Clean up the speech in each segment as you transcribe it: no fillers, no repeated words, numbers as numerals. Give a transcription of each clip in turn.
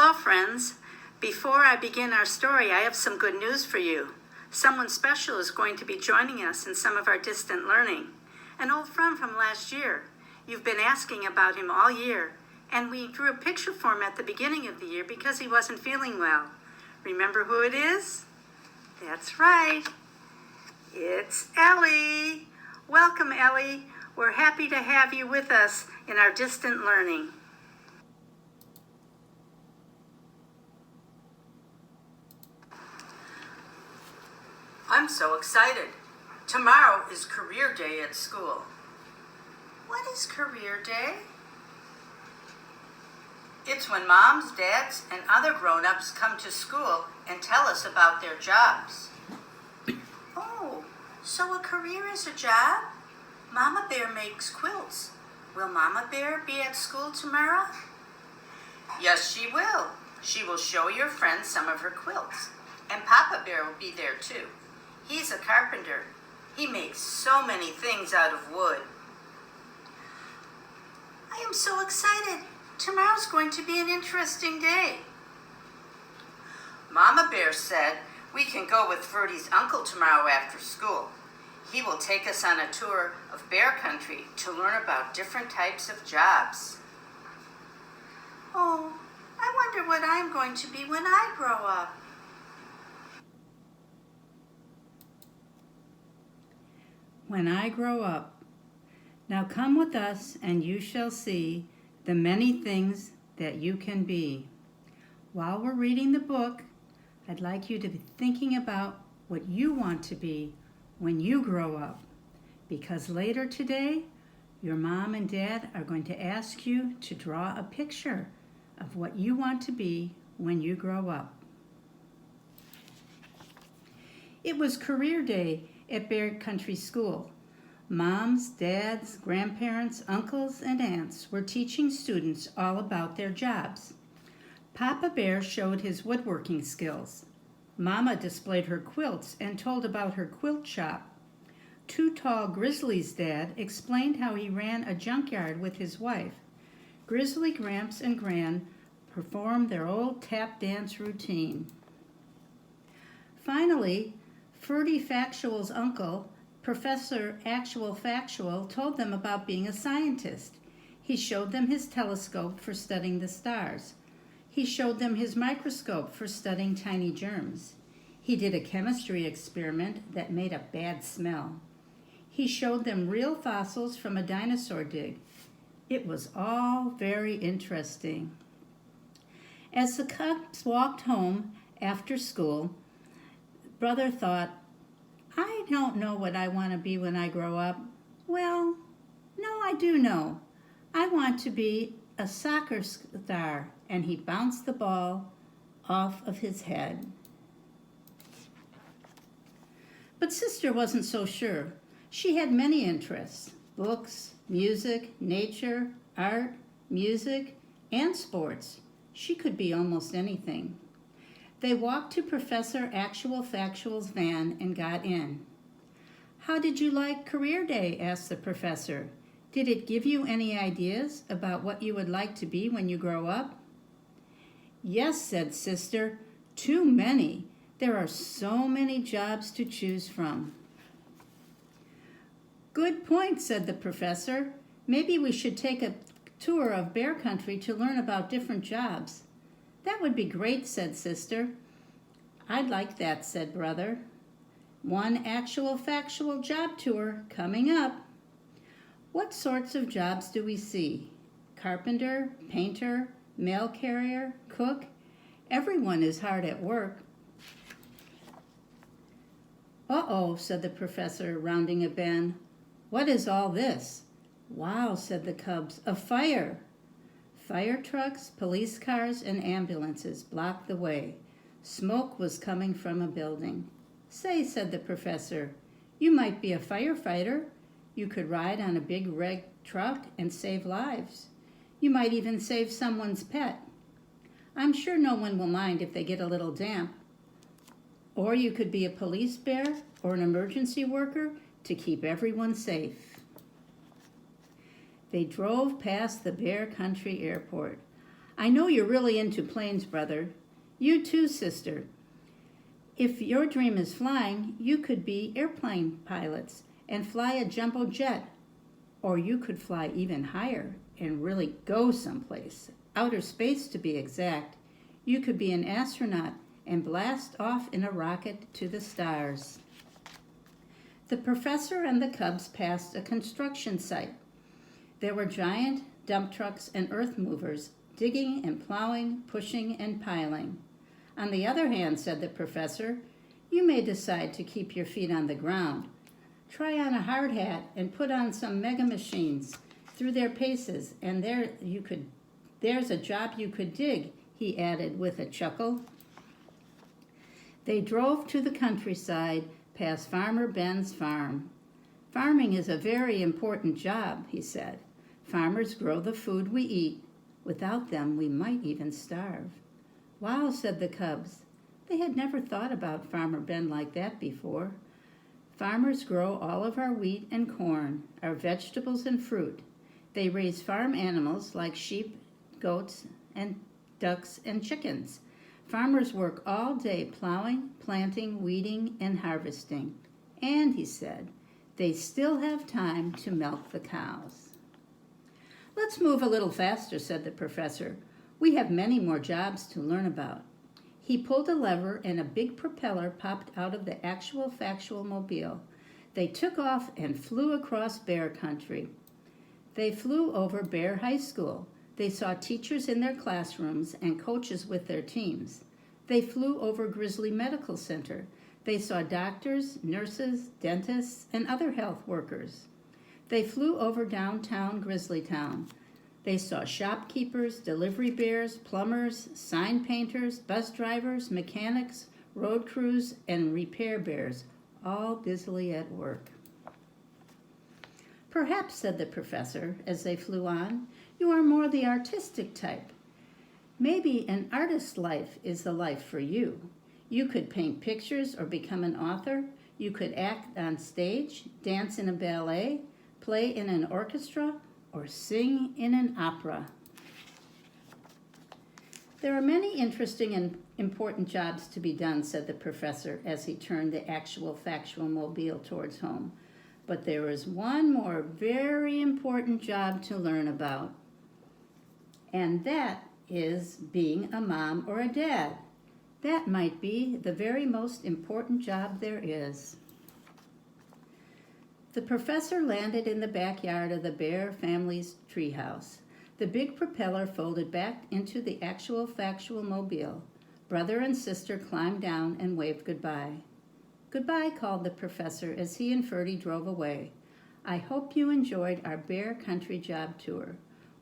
Hello, friends. Before I begin our story, I have some good news for you. Someone special is going to be joining us in some of our distant learning. An old friend from last year. You've been asking about him all year, and we drew a picture for him at the beginning of the year because he wasn't feeling well. Remember who it is? That's right. It's Ellie. Welcome, Ellie. We're happy to have you with us in our distant learning. I'm so excited. Tomorrow is career day at school. What is career day? It's when moms, dads, and other grown-ups come to school and tell us about their jobs. Oh, so a career is a job? Mama Bear makes quilts. Will Mama Bear be at school tomorrow? Yes, she will. She will show your friends some of her quilts. And Papa Bear will be there too. He's a carpenter. He makes so many things out of wood. I am so excited. Tomorrow's going to be an interesting day. Mama Bear said we can go with Ferdy's uncle tomorrow after school. He will take us on a tour of bear country to learn about different types of jobs. Oh, I wonder what I'm going to be when I grow up. When I grow up. Now come with us, and you shall see the many things that you can be. While we're reading the book, I'd like you to be thinking about what you want to be when you grow up. Because later today, your mom and dad are going to ask you to draw a picture of what you want to be when you grow up. It was career day at Bear Country School. Moms, dads, grandparents, uncles, and aunts were teaching students all about their jobs. Papa Bear showed his woodworking skills. Mama displayed her quilts and told about her quilt shop. Too Tall Grizzly's dad explained how he ran a junkyard with his wife. Grizzly Gramps and Gran performed their old tap dance routine. Finally, Ferdy Factual's uncle, Professor Actual Factual, told them about being a scientist. He showed them his telescope for studying the stars. He showed them his microscope for studying tiny germs. He did a chemistry experiment that made a bad smell. He showed them real fossils from a dinosaur dig. It was all very interesting. As the cubs walked home after school, Brother thought, I don't know what I want to be when I grow up. Well, no, I do know. I want to be a soccer star. And he bounced the ball off of his head. But Sister wasn't so sure. She had many interests: books, music, nature, art, music, and sports. She could be almost anything. They walked to Professor Actual Factual's van and got in. How did you like Career Day? Asked the professor. Did it give you any ideas about what you would like to be when you grow up? Yes, said Sister, too many. There are so many jobs to choose from. Good point, said the professor. Maybe we should take a tour of Bear Country to learn about different jobs. That would be great, said Sister. I'd like that, said Brother. One Actual Factual job tour coming up. What sorts of jobs do we see? Carpenter, painter, mail carrier, cook? Everyone is hard at work. Uh-oh, said the professor, rounding a bend. What is all this? Wow, said the cubs, a fire. Fire trucks, police cars, and ambulances blocked the way. Smoke was coming from a building. Say, said the professor, you might be a firefighter. You could ride on a big red truck and save lives. You might even save someone's pet. I'm sure no one will mind if they get a little damp. Or you could be a police bear or an emergency worker to keep everyone safe. They drove past the Bear Country Airport. I know you're really into planes, brother. You too, sister. If your dream is flying, you could be airplane pilots and fly a jumbo jet. Or you could fly even higher and really go someplace, outer space to be exact. You could be an astronaut and blast off in a rocket to the stars. The professor and the cubs passed a construction site. There were giant dump trucks and earth movers digging and plowing, pushing and piling. On the other hand, said the professor, you may decide to keep your feet on the ground. Try on a hard hat and put on some mega machines through their paces, and there's a job you could dig, he added with a chuckle. They drove to the countryside past Farmer Ben's farm. Farming is a very important job, he said. Farmers grow the food we eat. Without them, we might even starve. Wow, said the cubs. They had never thought about Farmer Ben like that before. Farmers grow all of our wheat and corn, our vegetables and fruit. They raise farm animals like sheep, goats, and ducks and chickens. Farmers work all day plowing, planting, weeding, and harvesting. And, he said, they still have time to milk the cows. Let's move a little faster, said the professor. We have many more jobs to learn about. He pulled a lever and a big propeller popped out of the actual factual mobile. They took off and flew across bear country. They flew over Bear High School. They saw teachers in their classrooms and coaches with their teams. They flew over Grizzly Medical Center. They saw doctors, nurses, dentists, and other health workers. They flew over downtown Grizzlytown. They saw shopkeepers, delivery bears, plumbers, sign painters, bus drivers, mechanics, road crews, and repair bears, all busily at work. Perhaps, said the professor as they flew on, you are more the artistic type. Maybe an artist's life is the life for you. You could paint pictures or become an author. You could act on stage, dance in a ballet, play in an orchestra, or sing in an opera. There are many interesting and important jobs to be done, said the professor as he turned the actual factual mobile towards home. But there is one more very important job to learn about, and that is being a mom or a dad. That might be the very most important job there is. The professor landed in the backyard of the Bear family's treehouse. The big propeller folded back into the actual factual mobile. Brother and sister climbed down and waved goodbye. Goodbye, called the professor as he and Ferdy drove away. I hope you enjoyed our Bear Country job tour.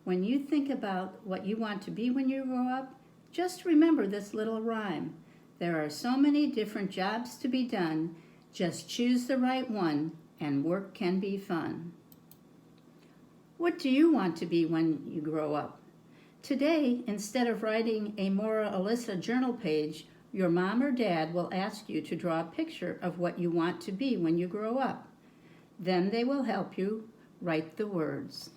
When you think about what you want to be when you grow up, just remember this little rhyme. There are so many different jobs to be done. Just choose the right one, and work can be fun. What do you want to be when you grow up? Today, instead of writing a Morah Alyssa journal page, your mom or dad will ask you to draw a picture of what you want to be when you grow up. Then they will help you write the words.